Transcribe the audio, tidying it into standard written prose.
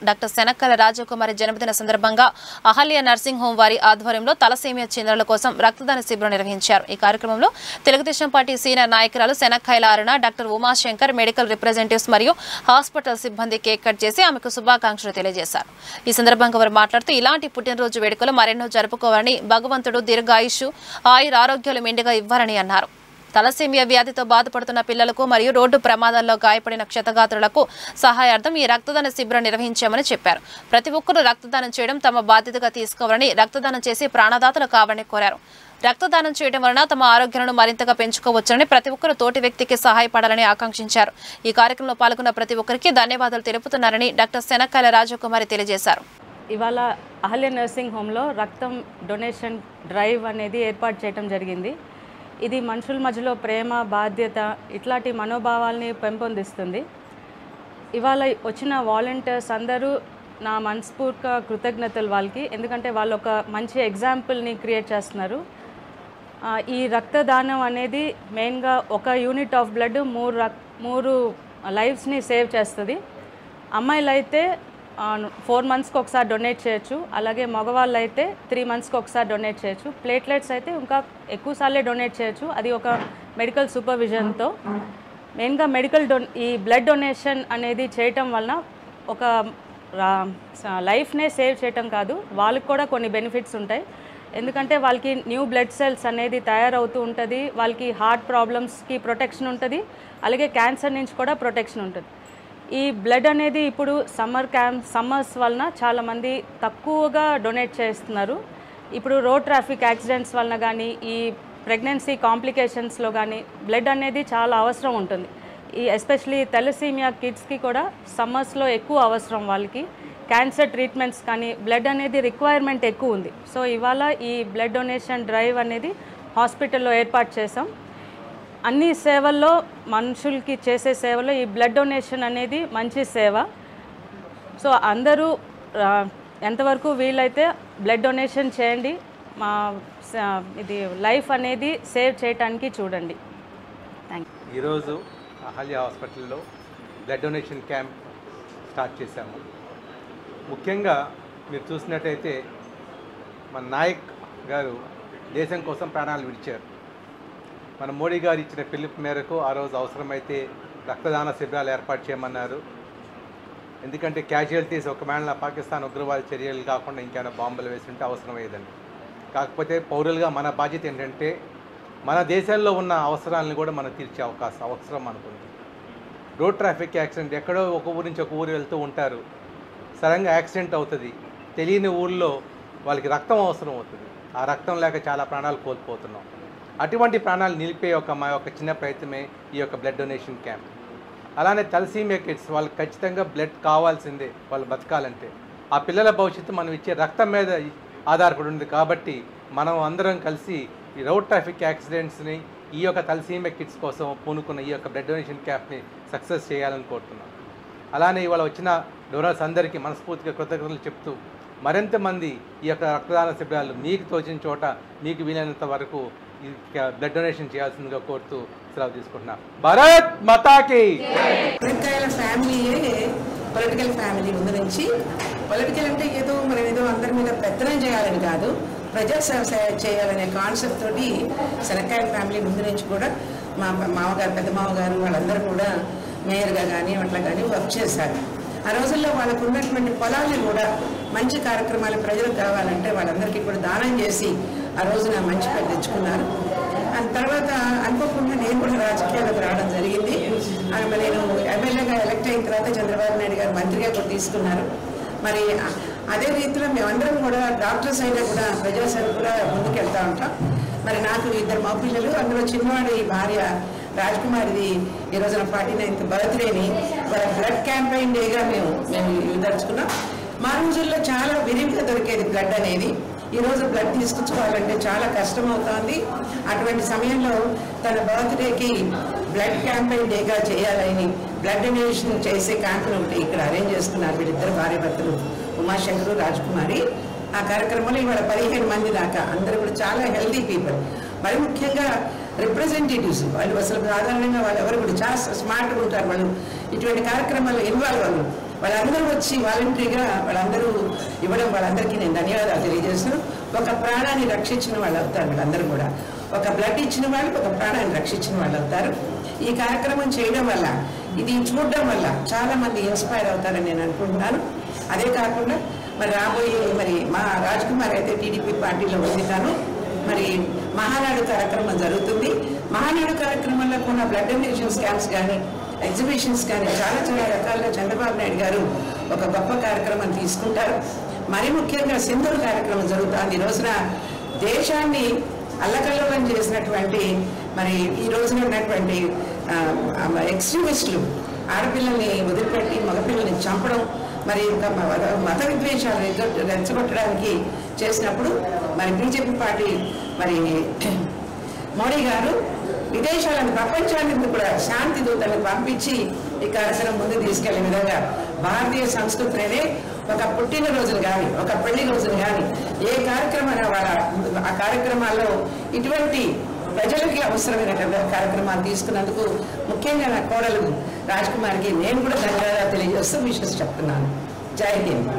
Doctor శనక్కల రాజకుమారి జన్మదిన సందర్భంగా Ahalya nursing home వారి ఆధ్వర్యంలో తలసేమియా చిన్నారుల కోసం రక్తదాన శిబిరం నిర్వహించారు. ఈ కార్యక్రమంలో తెలుగుదేశం పార్టీ సీనియర్ నాయకురాలు శనక్కైల అరుణ, డాక్టర్ ఉమాశంకర్, మెడికల్ రిప్రజెంటేటివ్స్ మరియు హాస్పిటల్ సిబ్బంది కేక్ కట్ చేసి ఆమెకు శుభాకాంక్షలు తెలియజేశారు. ఈ సందర్భంగా వారు మాట్లాడుతూ ఇలాంటి పుట్టినరోజు వేడుకలు మరెన్నో జరుపుకోవాలని, భగవంతుడు దీర్ఘాయుష్, ఆయుర ఆరోగ్యాలు మెండుగా ఇవ్వాలని అన్నారు. తలసేమియా వ్యాధితో బాధపడుతున్న పిల్లలకు మరియు రోడ్డు ప్రమాదాల్లో గాయపడిన క్షతగాత్రులకు సహాయార్థం ఈ రక్తదాన శిబిరం నిర్వహించామని చెప్పారు. ప్రతి ఒక్కరూ రక్తదానం చేయడం తమ బాధ్యతగా తీసుకోవాలని, రక్తదానం చేసి ప్రాణదాతలు కావాలని కోరారు. రక్తదానం చేయడం వలన తమ ఆరోగ్యాలను మరింతగా పెంచుకోవచ్చని, ప్రతి ఒక్కరూ తోటి వ్యక్తికి సహాయపడాలని ఆకాంక్షించారు. ఈ కార్యక్రమంలో పాల్గొన్న ప్రతి ఒక్కరికి ధన్యవాదాలు తెలుపుతున్నారని డాక్టర్ శనక్కల రాజకుమారి తెలియజేశారు. ఇవాళ అహల్య నర్సింగ్ హోంలో రక్తం డొనేషన్ డ్రైవ్ అనేది ఏర్పాటు చేయడం జరిగింది. ఇది మనుషుల మధ్యలో ప్రేమ, బాధ్యత ఇట్లాంటి మనోభావాల్ని పెంపొందిస్తుంది. ఇవాళ వచ్చిన వాలంటీర్స్ అందరూ నా మనస్ఫూర్తిగా కృతజ్ఞతలు వాళ్ళకి, ఎందుకంటే వాళ్ళు ఒక మంచి ఎగ్జాంపుల్ని క్రియేట్ చేస్తున్నారు. ఈ రక్తదానం అనేది మెయిన్గా ఒక యూనిట్ ఆఫ్ బ్లడ్ మూడు లైఫ్స్ని సేవ్ చేస్తుంది. అమ్మాయిలు అయితే 4 మంత్స్కి ఒకసారి డొనేట్ చేయొచ్చు, అలాగే మగవాళ్ళు అయితే 3 మంత్స్కి ఒకసారి డొనేట్ చేయొచ్చు. ప్లేట్లెట్స్ అయితే ఇంకా ఎక్కువసార్లే డొనేట్ చేయొచ్చు, అది ఒక మెడికల్ సూపర్విజన్తో. మెయిన్గా ఈ బ్లడ్ డొనేషన్ అనేది చేయటం వలన ఒక లైఫ్నే సేవ్ చేయటం కాదు, వాళ్ళకి కూడా కొన్ని బెనిఫిట్స్ ఉంటాయి. ఎందుకంటే వాళ్ళకి న్యూ బ్లడ్ సెల్స్ అనేది తయారవుతూ ఉంటుంది, వాళ్ళకి హార్ట్ ప్రాబ్లమ్స్కి ప్రొటెక్షన్ ఉంటుంది, అలాగే క్యాన్సర్ నుంచి కూడా ప్రొటెక్షన్ ఉంటుంది. ఈ బ్లడ్ అనేది ఇప్పుడు సమ్మర్స్ వలన చాలామంది తక్కువగా డొనేట్ చేస్తున్నారు. ఇప్పుడు రోడ్ ట్రాఫిక్ యాక్సిడెంట్స్ వలన కానీ, ఈ ప్రెగ్నెన్సీ కాంప్లికేషన్స్లో కానీ బ్లడ్ అనేది చాలా అవసరం ఉంటుంది. ఎస్పెషలీ తలసేమియా కిడ్స్కి కూడా సమ్మర్స్లో ఎక్కువ అవసరం. వాళ్ళకి క్యాన్సర్ ట్రీట్మెంట్స్ కానీ బ్లడ్ అనేది రిక్వైర్మెంట్ ఎక్కువ ఉంది. సో ఇవాళ ఈ బ్లడ్ డొనేషన్ డ్రైవ్ అనేది హాస్పిటల్లో ఏర్పాటు చేసాం. అన్ని సేవల్లో, మనుషులకి చేసే సేవలో ఈ బ్లడ్ డొనేషన్ అనేది మంచి సేవ. సో అందరూ ఎంతవరకు వీలైతే బ్లడ్ డొనేషన్ చేయండి, ఇది లైఫ్ అనేది సేవ్ చేయడానికి చూడండి. Thank you. ఈరోజు అహల్య హాస్పిటల్లో బ్లడ్ డొనేషన్ క్యాంప్ స్టార్ట్ చేశాము. ముఖ్యంగా మీరు చూసినట్టయితే మన నాయక్ గారు దేశం కోసం ప్రాణాలు విడిచారు. మన మోడీ గారు ఇచ్చిన పిలుపు మేరకు ఆ రోజు అవసరమైతే రక్తదాన శిబిరాలు ఏర్పాటు చేయమన్నారు. ఎందుకంటే క్యాజువాలిటీస్ ఒకవేళ పాకిస్తాన్ ఉగ్రవాద చర్యలు కాకుండా ఇంకేమైనా బాంబులు వేస్తుంటే అవసరమయ్యేదండి. కాకపోతే పౌరులుగా మన బాధ్యత ఏంటంటే మన దేశాల్లో ఉన్న అవసరాలను కూడా మనం తీర్చే అవసరం అనుకుంది. రోడ్ ట్రాఫిక్ యాక్సిడెంట్, ఎక్కడో ఒక ఊరి నుంచి ఒక ఊరు వెళ్తూ ఉంటారు, సడన్గా యాక్సిడెంట్ అవుతుంది, తెలియని ఊళ్ళో వాళ్ళకి రక్తం అవసరం అవుతుంది. ఆ రక్తం లేక చాలా ప్రాణాలు కోల్పోతున్నాం. అటువంటి ప్రాణాలు నిలిపే మా యొక్క చిన్న ప్రయత్నమే ఈ యొక్క బ్లడ్ డొనేషన్ క్యాంప్. అలానే తలసేమియా కిడ్స్ వాళ్ళకి ఖచ్చితంగా బ్లడ్ కావాల్సిందే, వాళ్ళు బతకాలంటే. ఆ పిల్లల భవిష్యత్తు మనం ఇచ్చే రక్తం మీద ఆధారపడి ఉంది. కాబట్టి మనం అందరం కలిసి ఈ రోడ్ ట్రాఫిక్ యాక్సిడెంట్స్ని ఈ యొక్క తలసేమియా కిడ్స్ కోసం పూనుకున్న ఈ యొక్క బ్లడ్ డొనేషన్ క్యాంప్ని సక్సెస్ చేయాలని కోరుతున్నాం. అలానే ఇవాళ వచ్చిన డోనర్స్ అందరికీ మనస్ఫూర్తిగా కృతజ్ఞతలు చెప్తూ, మరింత మంది ఈ యొక్క రక్తదాన శిబిరాలు మీకు తోచిన చోట మీకు వీలైనంత వరకు బ్లడ్ డొనేషన్ చేయాల్సిందిగా కోరుతూ సెలవు తీసుకుంటున్నా. భారత్ మాతాకి. ఫ్యామిలీయే పొలిటికల్ ఫ్యామిలీ ముందు నుంచి. పొలిటికల్ అంటే ఏదో మనం ఏదో అందరి మీద పెత్తనం చేయాలని కాదు, ప్రజాసేవ చేయాలనే కాన్సెప్ట్ తోటి శనక్కాయల ఫ్యామిలీ ముందు నుంచి కూడా మా మామగారు, పెద్ద మామగారు వాళ్ళందరూ కూడా మేయర్గా కానీ అట్లా కానీ వర్క్ చేశారు. ఆ రోజుల్లో వాళ్ళకు ఉన్నటువంటి పొలాలను కూడా మంచి కార్యక్రమాలు ప్రజలకు కావాలంటే వాళ్ళందరికీ కూడా దానం చేసి ఆ రోజున మంచి పేరు తెచ్చుకున్నారు. ఆ తర్వాత అనుకోకుండా నేను కూడా రాజకీయాలకు రావడం జరిగింది. నేను ఎమ్మెల్యేగా ఎలక్ట్ అయిన తర్వాత చంద్రబాబు నాయుడు గారు మంత్రిగా కూడా తీసుకున్నారు. మరి అదే రీతిలో మేమందరం కూడా డాక్టర్స్ అయినా కూడా ప్రజాసేవ కూడా ముందుకెళ్తూ ఉంటాం. మరి నాకు 2 మగపిల్లలు, అందులో చిన్నవాడి భార్య రాజకుమారిది ఈ రోజున 49th బర్త్డేని వాళ్ళ బ్లడ్ క్యాంపెయిన్ డేగా మేము దలుచుకున్నాం. మా రోజుల్లో చాలా విరివిగా దొరికేది బ్లడ్ అనేది. ఈరోజు బ్లడ్ తీసుకొచ్చుకోవాలంటే చాలా కష్టం అవుతుంది. అటువంటి సమయంలో తన బర్త్డేకి బ్లడ్ క్యాంపెయిన్ డేగా చేయాలని బ్లడ్ డొనేషన్ చేసే క్యాంపులు ఒకటి ఇక్కడ అరేంజ్ చేసుకున్నారు వీళ్ళిద్దరు భార్యాభర్తలు, ఉమాశంకరు, రాజకుమారి. ఆ కార్యక్రమంలో ఇవాళ 15 మంది దాకా అందరూ కూడా చాలా హెల్దీ పీపుల్. మరి ముఖ్యంగా రిప్రజెంటేటివ్స్ వాళ్ళు అసలు సాధారణంగా వాళ్ళు ఎవరు కూడా చాలా స్మార్ట్గా ఉంటారు. వాళ్ళు ఇటువంటి కార్యక్రమాల్లో ఇన్వాల్వ్ అవ్వరు. వాళ్ళందరూ వచ్చి వాలంటరీగా వాళ్ళందరూ ఇవ్వడం వాళ్ళందరికీ నేను ధన్యవాదాలు తెలియజేస్తున్నాను. ఒక ప్రాణాన్ని రక్షించిన వాళ్ళు అవుతారు. వాళ్ళందరూ కూడా ఒక బ్లడ్ ఇచ్చిన వాళ్ళు ఒక ప్రాణాన్ని రక్షించిన వాళ్ళు అవుతారు. ఈ కార్యక్రమం చేయడం వల్ల, ఇది చూడడం వల్ల చాలా మంది ఇన్స్పైర్ అవుతారని నేను అనుకుంటున్నాను. అదే కాకుండా మరి రాబోయే మరి మా రాజ్ కుమార్ అయితే టీడీపీ పార్టీలో ఉంది. తాను మరి మహానాడు కార్యక్రమం జరుగుతుంది. మహానాడు కార్యక్రమంలో కూడా బ్లడ్ డొనేషన్ క్యాంప్స్ కానీ ఎగ్జిబిషన్స్ కానీ చాలా చాలా రకాలుగా చంద్రబాబు నాయుడు గారు ఒక గొప్ప కార్యక్రమం తీసుకుంటారు. మరి ముఖ్యంగా సింధూర్ కార్యక్రమం జరుగుతుంది. ఈ రోజున దేశాన్ని అల్లకల్లోలం చేసినటువంటి మరి ఈ రోజున ఉన్నటువంటి ఎక్స్ట్రీమిస్టులు ఆడపిల్లల్ని వదిలిపెట్టి మగపిల్లల్ని చంపడం, మరి మత విద్వేషాలు రెచ్చగొట్టడానికి చేసినప్పుడు మరి బీజేపీ పార్టీ మరి మోడీ గారు విదేశాలను ప్రపంచానికి కూడా శాంతి దూతలను పంపించి ఈ కార్యక్రమం ముందు తీసుకెళ్లే విధంగా భారతీయ సంస్కృతినే ఒక పుట్టినరోజులు కానీ ఒక పెళ్లి రోజులు కానీ ఏ కార్యక్రమాన్ని ఆ కార్యక్రమాల్లో ఇటువంటి ప్రజలకి అవసరమైన కార్యక్రమాలు తీసుకున్నందుకు ముఖ్యంగా నా కోడలు రాజ్ కుమార్కి నేను కూడా ధన్యవాదాలు తెలియజేస్తూ విషయం చెప్తున్నాను. జై హింద్.